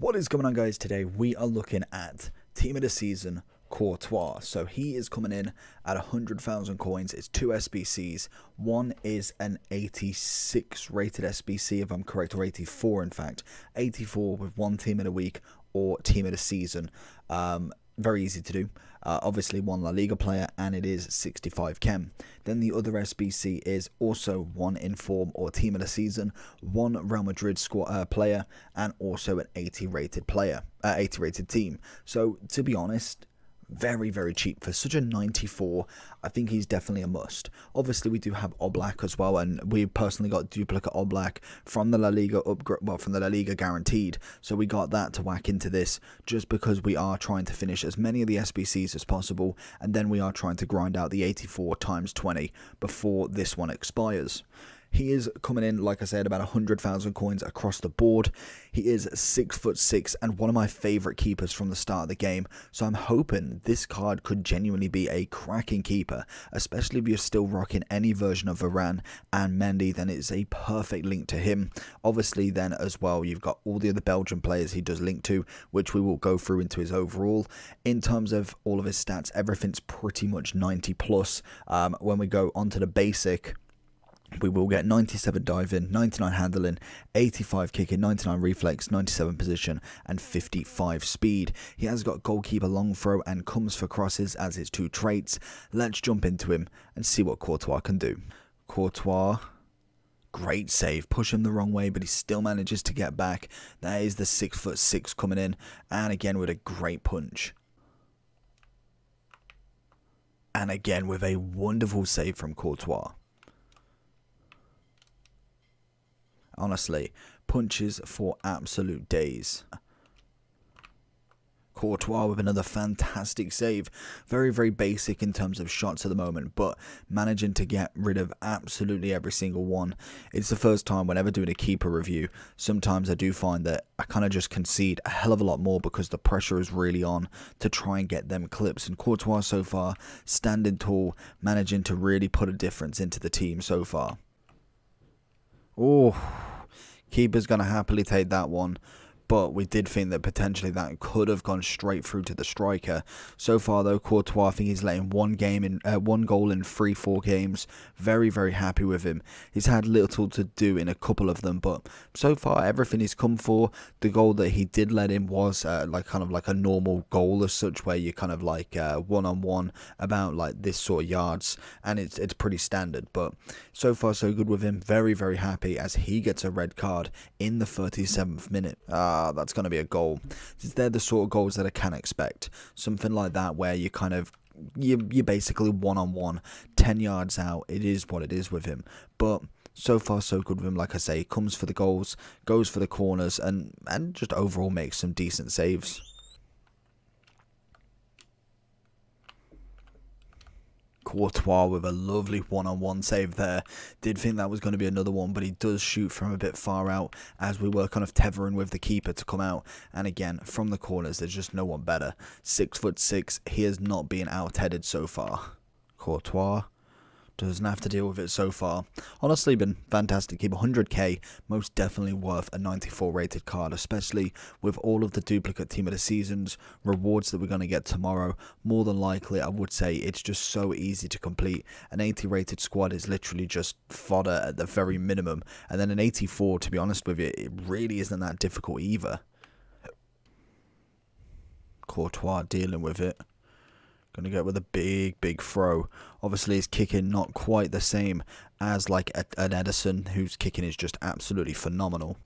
What is going on, guys? Today we are looking at team of the season Courtois. So he is coming in at 100,000 coins. It's 2 SBCs. One is an 86 rated SBC, if I'm correct, or 84 in fact. 84 with one team of the week or team of the season. Very easy to do. Obviously one La Liga player, and it is 65 chem. Then the other SBC is also one inform or team of the season, one Real Madrid squad player, and also an 80 rated player, 80 rated team. So to be honest, very cheap for such a 94. I think he's definitely a must. Obviously we do have Oblak as well, and we personally got duplicate Oblak from the La Liga upgrade, well, from the La Liga guaranteed, so we got that to whack into this just because we are trying to finish as many of the SBCs as possible, and then we are trying to grind out the 84 times 20 before this one expires. He is coming in, like I said, about 100,000 coins across the board. He is 6'6" and one of my favourite keepers from the start of the game. So I'm hoping this card could genuinely be a cracking keeper, especially if you're still rocking any version of Varane and Mendy. Then it's a perfect link to him. Obviously, then as well, you've got all the other Belgian players he does link to, which we will go through into his overall. In terms of all of his stats, everything's pretty much 90 plus. When we go onto the basic, we will get 97 diving, 99 handling, 85 kicking, 99 reflex, 97 position, and 55 speed. He has got goalkeeper long throw and comes for crosses as his two traits. Let's jump into him and see what Courtois can do. Courtois, great save. Push him the wrong way, but he still manages to get back. That is the 6'6" coming in, and again with a great punch. And again with a wonderful save from Courtois. Honestly, punches for absolute days. Courtois with another fantastic save. Very basic in terms of shots at the moment, but managing to get rid of absolutely every single one. It's the first time whenever doing a keeper review, sometimes I do find that I kind of just concede a hell of a lot more because the pressure is really on to try and get them clips. And Courtois so far, standing tall, managing to really put a difference into the team so far. Oh, keeper's going to happily take that one, but we did think that potentially that could have gone straight through to the striker. So far though, Courtois, I think he's letting one goal in 3-4 games. Very happy with him. He's had little to do in a couple of them, but so far everything he's come for. The goal that he did let in was kind of like a normal goal as such, where you kind of like one-on-one about like this sort of yards, and it's pretty standard. But so far so good with him. Very happy as he gets a red card in the 37th minute. That's going to be a goal. They're the sort of goals that I can expect. Something like that where you kind of, you're basically one-on-one, 10 yards out. It is what it is with him. But so far so good with him. Like I say, comes for the goals, goes for the corners, and just overall makes some decent saves. Courtois with a lovely one-on-one save there. Did think that was going to be another one, but he does shoot from a bit far out as we were kind of tethering with the keeper to come out. And again, from the corners, there's just no one better. 6'6", he has not been out-headed so far. Courtois doesn't have to deal with it so far. Honestly, been fantastic. Keep 100k, most definitely worth a 94 rated card, especially with all of the duplicate team of the seasons rewards that we're going to get tomorrow. More than likely, I would say it's just so easy to complete. An 80 rated squad is literally just fodder at the very minimum, and then an 84, to be honest with you, it really isn't that difficult either. Courtois dealing with it. Going to get with a big throw. Obviously his kicking not quite the same as like an Edison, whose kicking is just absolutely phenomenal.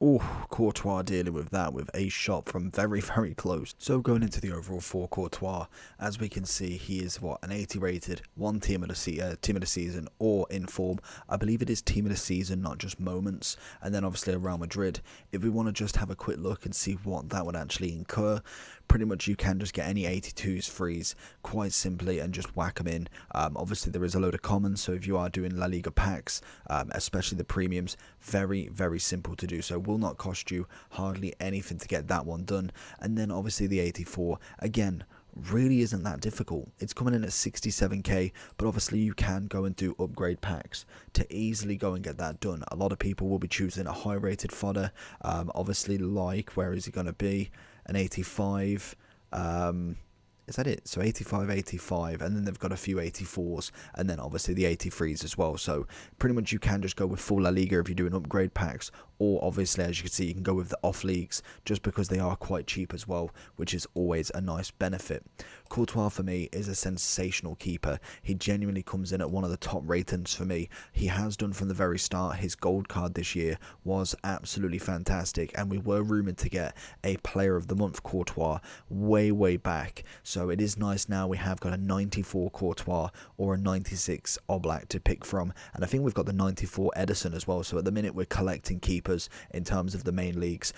Oh, Courtois dealing with that with a shot from very close. So going into the overall for Courtois, as we can see, he is what, an 80 rated, one team of the season, or in form. I believe it is team of the season, not just moments. And then obviously a Real Madrid. If we want to just have a quick look and see what that would actually incur, pretty much you can just get any 82s freeze quite simply and just whack them in. Obviously there is a load of commons, so if you are doing La Liga packs, especially the premiums, very simple to do. So will not cost you hardly anything to get that one done. And then obviously the 84, again, really isn't that difficult. It's coming in at 67k, but obviously you can go and do upgrade packs to easily go and get that done. A lot of people will be choosing a high rated fodder, obviously, like, where is it going to be, an 85, is that it? So 85, 85, and then they've got a few 84s, and then obviously the 83s as well. So pretty much you can just go with full La Liga if you're doing upgrade packs, or obviously, as you can see, you can go with the off leagues just because they are quite cheap as well, which is always a nice benefit. Courtois for me is a sensational keeper. He genuinely comes in at one of the top ratings for me. He has done from the very start. His gold card this year was absolutely fantastic, and we were rumoured to get a player of the month Courtois way back. So it is nice now we have got a 94 Courtois or a 96 Oblak to pick from, and I think we've got the 94 Edison as well. So at the minute we're collecting keepers in terms of the main leagues.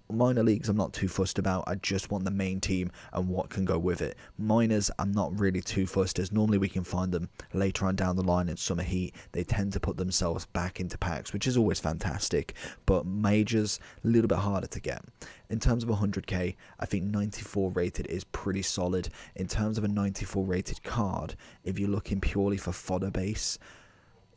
Minor leagues I'm not too fussed about. I just want the main team and what can go with it. Minors I'm not really too fussed, as normally we can find them later on down the line in summer heat. They tend to put themselves back into packs, which is always fantastic, but majors a little bit harder to get. In terms of 100k, I think 94 rated is pretty solid. In terms of a 94 rated card, if you're looking purely for fodder base,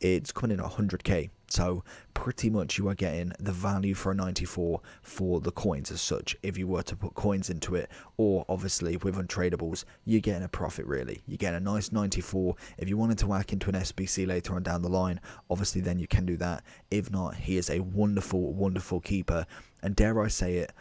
it's coming in at 100k, so pretty much you are getting the value for a 94 for the coins as such. If you were to put coins into it, or obviously with untradables, you're getting a profit really. You get a nice 94. If you wanted to whack into an SBC later on down the line, obviously then you can do that. If not, he is a wonderful keeper, and dare I say it,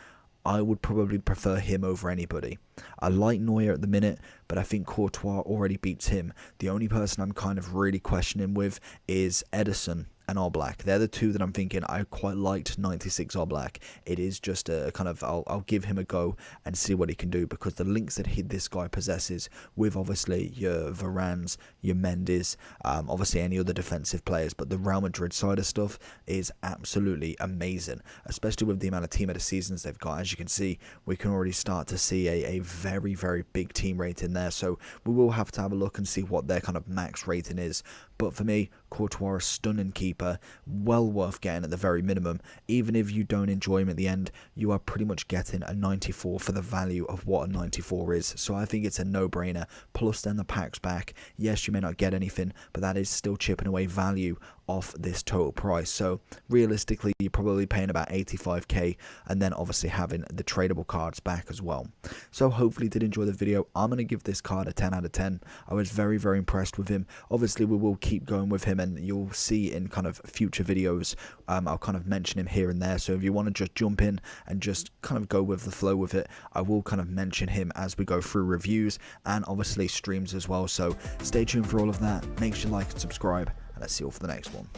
I would probably prefer him over anybody. I like Neuer at the minute, but I think Courtois already beats him. The only person I'm kind of really questioning with is Edison and Oblak. They're the two that I'm thinking. I quite liked 96 Oblak. It is just a kind of, I'll give him a go and see what he can do, because the links that this guy possesses with obviously your Varans, your Mendes, obviously any other defensive players, but the Real Madrid side of stuff is absolutely amazing, especially with the amount of team of the seasons they've got. As you can see, we can already start to see a very big team rating there, so we will have to have a look and see what their kind of max rating is. But for me, Courtois, a stunning keeper, well worth getting at the very minimum. Even if you don't enjoy him at the end, you are pretty much getting a 94 for the value of what a 94 is. So I think it's a no-brainer. Plus then the packs back. Yes, you may not get anything, but that is still chipping away value off this total price. So realistically, you're probably paying about 85k, and then obviously having the tradable cards back as well. So hopefully you did enjoy the video. I'm going to give this card a 10 out of 10. I was very impressed with him. Obviously we will keep going with him, and you'll see in kind of future videos, I'll kind of mention him here and there. So if you want to just jump in and just kind of go with the flow with it, I will kind of mention him as we go through reviews and obviously streams as well. So stay tuned for all of that. Make sure you like and subscribe, and let's see you all for the next one.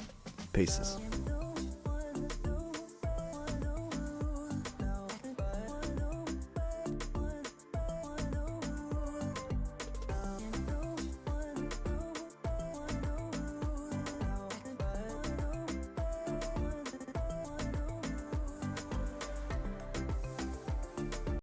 Peace.